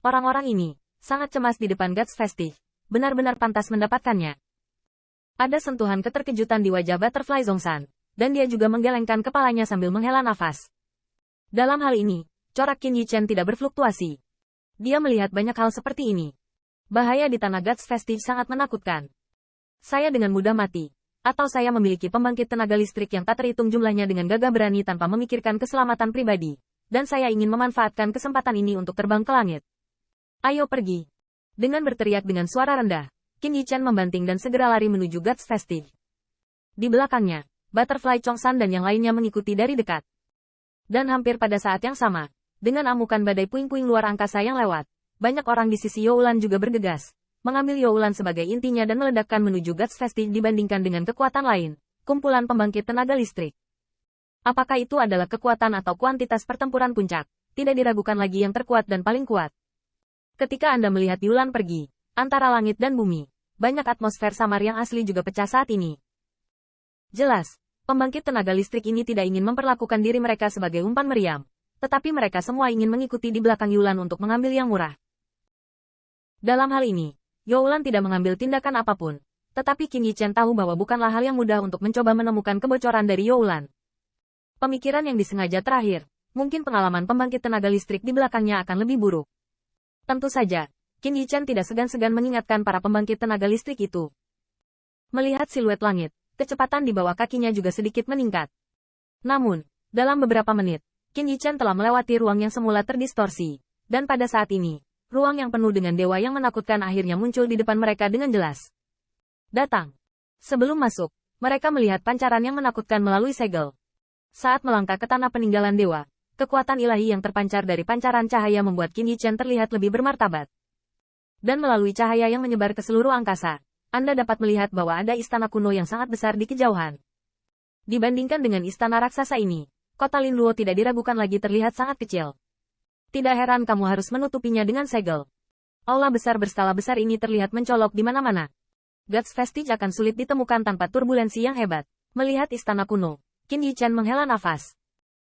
Orang-orang ini sangat cemas di depan Guts Festive. Benar-benar pantas mendapatkannya. Ada sentuhan keterkejutan di wajah Butterfly Zhongshan, dan dia juga menggelengkan kepalanya sambil menghela nafas. Dalam hal ini, corak Qin Yichen tidak berfluktuasi. Dia melihat banyak hal seperti ini. Bahaya di tanah Guts Festive sangat menakutkan. Saya dengan mudah mati. Atau saya memiliki pembangkit tenaga listrik yang tak terhitung jumlahnya dengan gagah berani tanpa memikirkan keselamatan pribadi. Dan saya ingin memanfaatkan kesempatan ini untuk terbang ke langit. Ayo pergi. Dengan berteriak dengan suara rendah, Qin Yichen membanting dan segera lari menuju Guts Festive. Di belakangnya, Butterfly Zhongshan dan yang lainnya mengikuti dari dekat. Dan hampir pada saat yang sama, dengan amukan badai puing-puing luar angkasa yang lewat, banyak orang di sisi Youlan juga bergegas, mengambil Youlan sebagai intinya dan meledakkan menuju Guts Festive dibandingkan dengan kekuatan lain, kumpulan pembangkit tenaga listrik. Apakah itu adalah kekuatan atau kuantitas pertempuran puncak? Tidak diragukan lagi yang terkuat dan paling kuat. Ketika Anda melihat Youlan pergi, antara langit dan bumi, banyak atmosfer samar yang asli juga pecah saat ini. Jelas, pembangkit tenaga listrik ini tidak ingin memperlakukan diri mereka sebagai umpan meriam, tetapi mereka semua ingin mengikuti di belakang Youlan untuk mengambil yang murah. Dalam hal ini, Youlan tidak mengambil tindakan apapun, tetapi Qin Yichen tahu bahwa bukanlah hal yang mudah untuk mencoba menemukan kebocoran dari Youlan. Pemikiran yang disengaja terakhir, mungkin pengalaman pembangkit tenaga listrik di belakangnya akan lebih buruk. Tentu saja, Qin Yichen tidak segan-segan mengingatkan para pembangkit tenaga listrik itu. Melihat siluet langit, kecepatan di bawah kakinya juga sedikit meningkat. Namun, dalam beberapa menit, Qin Yichen telah melewati ruang yang semula terdistorsi. Dan pada saat ini, ruang yang penuh dengan dewa yang menakutkan akhirnya muncul di depan mereka dengan jelas. Datang. Sebelum masuk, mereka melihat pancaran yang menakutkan melalui segel. Saat melangkah ke tanah peninggalan dewa, kekuatan ilahi yang terpancar dari pancaran cahaya membuat Qin Yichen terlihat lebih bermartabat. Dan melalui cahaya yang menyebar ke seluruh angkasa, Anda dapat melihat bahwa ada istana kuno yang sangat besar di kejauhan. Dibandingkan dengan istana raksasa ini, kota Lin Luo tidak diragukan lagi terlihat sangat kecil. Tidak heran kamu harus menutupinya dengan segel. Aula besar berskala besar ini terlihat mencolok di mana-mana. Guts Festive akan sulit ditemukan tanpa turbulensi yang hebat. Melihat istana kuno, Qin Yichen menghela nafas.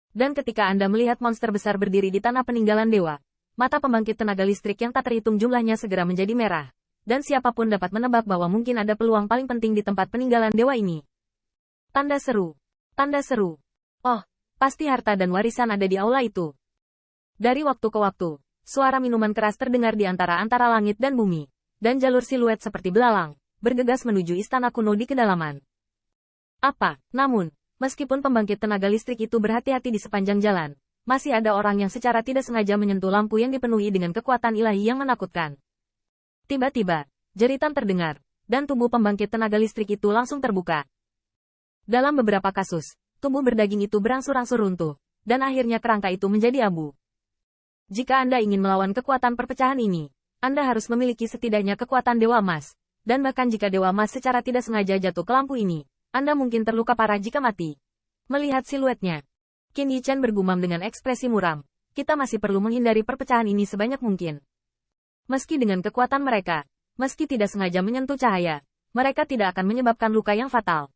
Dan ketika Anda melihat monster besar berdiri di tanah peninggalan dewa, mata pembangkit tenaga listrik yang tak terhitung jumlahnya segera menjadi merah. Dan siapapun dapat menebak bahwa mungkin ada peluang paling penting di tempat peninggalan dewa ini. Tanda seru. Tanda seru. Oh, pasti harta dan warisan ada di aula itu. Dari waktu ke waktu, suara minuman keras terdengar di antara langit dan bumi. Dan jalur siluet seperti belalang, bergegas menuju istana kuno di kedalaman. Namun, meskipun pembangkit tenaga listrik itu berhati-hati di sepanjang jalan, masih ada orang yang secara tidak sengaja menyentuh lampu yang dipenuhi dengan kekuatan ilahi yang menakutkan. Tiba-tiba, jeritan terdengar, dan tubuh pembangkit tenaga listrik itu langsung terbuka. Dalam beberapa kasus, tubuh berdaging itu berangsur-angsur runtuh, dan akhirnya kerangka itu menjadi abu. Jika Anda ingin melawan kekuatan perpecahan ini, Anda harus memiliki setidaknya kekuatan Dewa Emas, dan bahkan jika Dewa Emas secara tidak sengaja jatuh ke lampu ini, Anda mungkin terluka parah jika mati. Melihat siluetnya, Qin Yichen bergumam dengan ekspresi muram, kita masih perlu menghindari perpecahan ini sebanyak mungkin. Meski dengan kekuatan mereka, meski tidak sengaja menyentuh cahaya, mereka tidak akan menyebabkan luka yang fatal.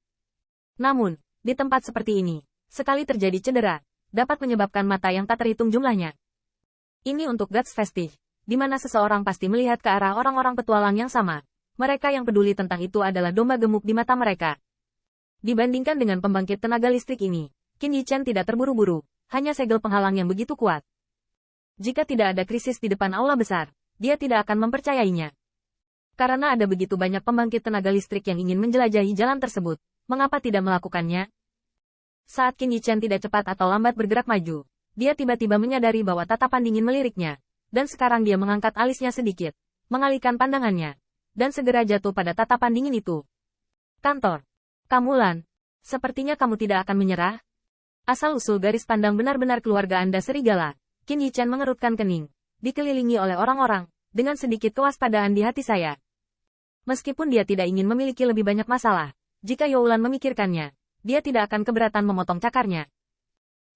Namun, di tempat seperti ini, sekali terjadi cedera, dapat menyebabkan mata yang tak terhitung jumlahnya. Ini untuk Guts Festive, di mana seseorang pasti melihat ke arah orang-orang petualang yang sama. Mereka yang peduli tentang itu adalah domba gemuk di mata mereka. Dibandingkan dengan pembangkit tenaga listrik ini, Qin Yichen tidak terburu-buru, hanya segel penghalang yang begitu kuat. Jika tidak ada krisis di depan aula besar, dia tidak akan mempercayainya. Karena ada begitu banyak pembangkit tenaga listrik yang ingin menjelajahi jalan tersebut, mengapa tidak melakukannya? Saat Qin Yichen tidak cepat atau lambat bergerak maju, dia tiba-tiba menyadari bahwa tatapan dingin meliriknya, dan sekarang dia mengangkat alisnya sedikit, mengalihkan pandangannya, dan segera jatuh pada tatapan dingin itu. Kantor. Kamu Lan, sepertinya kamu tidak akan menyerah. Asal-usul garis pandang benar-benar keluarga Anda serigala. Qin Yichen mengerutkan kening, dikelilingi oleh orang-orang, dengan sedikit kewaspadaan di hati saya. Meskipun dia tidak ingin memiliki lebih banyak masalah, jika Youlan memikirkannya, dia tidak akan keberatan memotong cakarnya.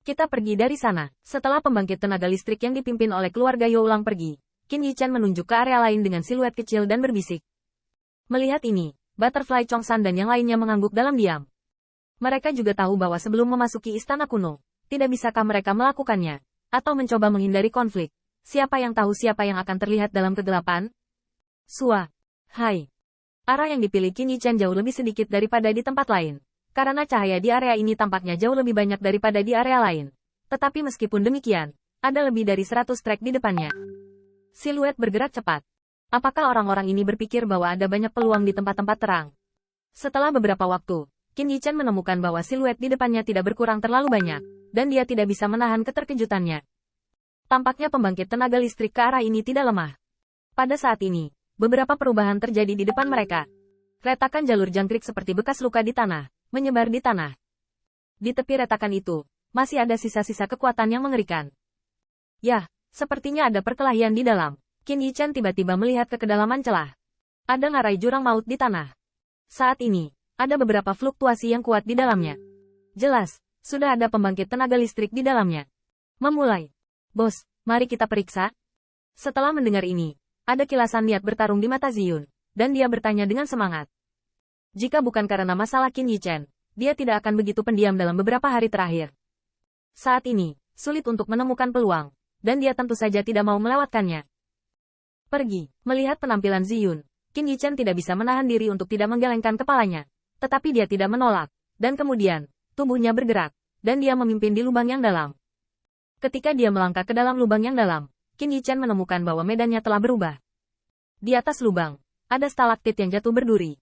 Kita pergi dari sana. Setelah pembangkit tenaga listrik yang dipimpin oleh keluarga Youlang pergi, Qin Yichen menunjuk ke area lain dengan siluet kecil dan berbisik. Melihat ini, Butterfly Zhongshan dan yang lainnya mengangguk dalam diam. Mereka juga tahu bahwa sebelum memasuki istana kuno, tidak bisakah mereka melakukannya, atau mencoba menghindari konflik, Siapa yang tahu siapa yang akan terlihat dalam kegelapan? Sua. Hai. Arah yang dipilih Qin Yichen jauh lebih sedikit daripada di tempat lain. Karena cahaya di area ini tampaknya jauh lebih banyak daripada di area lain. Tetapi meskipun demikian, ada lebih dari 100 trek di depannya. Siluet bergerak cepat. Apakah orang-orang ini berpikir bahwa ada banyak peluang di tempat-tempat terang? Setelah beberapa waktu, Qin Yichen menemukan bahwa siluet di depannya tidak berkurang terlalu banyak, dan dia tidak bisa menahan keterkejutannya. Tampaknya pembangkit tenaga listrik ke arah ini tidak lemah. Pada saat ini, beberapa perubahan terjadi di depan mereka. Retakan jalur jangkrik seperti bekas luka di tanah, menyebar di tanah. Di tepi retakan itu, masih ada sisa-sisa kekuatan yang mengerikan. Yah, sepertinya ada perkelahian di dalam. Qin Yichen tiba-tiba melihat ke kedalaman celah. Ada ngarai jurang maut di tanah. Saat ini, ada beberapa fluktuasi yang kuat di dalamnya. Jelas, sudah ada pembangkit tenaga listrik di dalamnya. Memulai. Bos, mari kita periksa. Setelah mendengar ini, ada kilasan niat bertarung di mata Ziyun, dan dia bertanya dengan semangat. Jika bukan karena masalah Qin Yichen, dia tidak akan begitu pendiam dalam beberapa hari terakhir. Saat ini, sulit untuk menemukan peluang, dan dia tentu saja tidak mau melewatkannya. Pergi. Melihat penampilan Ziyun, Qin Yichen tidak bisa menahan diri untuk tidak menggelengkan kepalanya. Tetapi dia tidak menolak. Dan kemudian, tubuhnya bergerak, dan dia memimpin di lubang yang dalam. Ketika dia melangkah ke dalam lubang yang dalam, Qin Yichen menemukan bahwa medannya telah berubah. Di atas lubang, ada stalaktit yang jatuh berduri.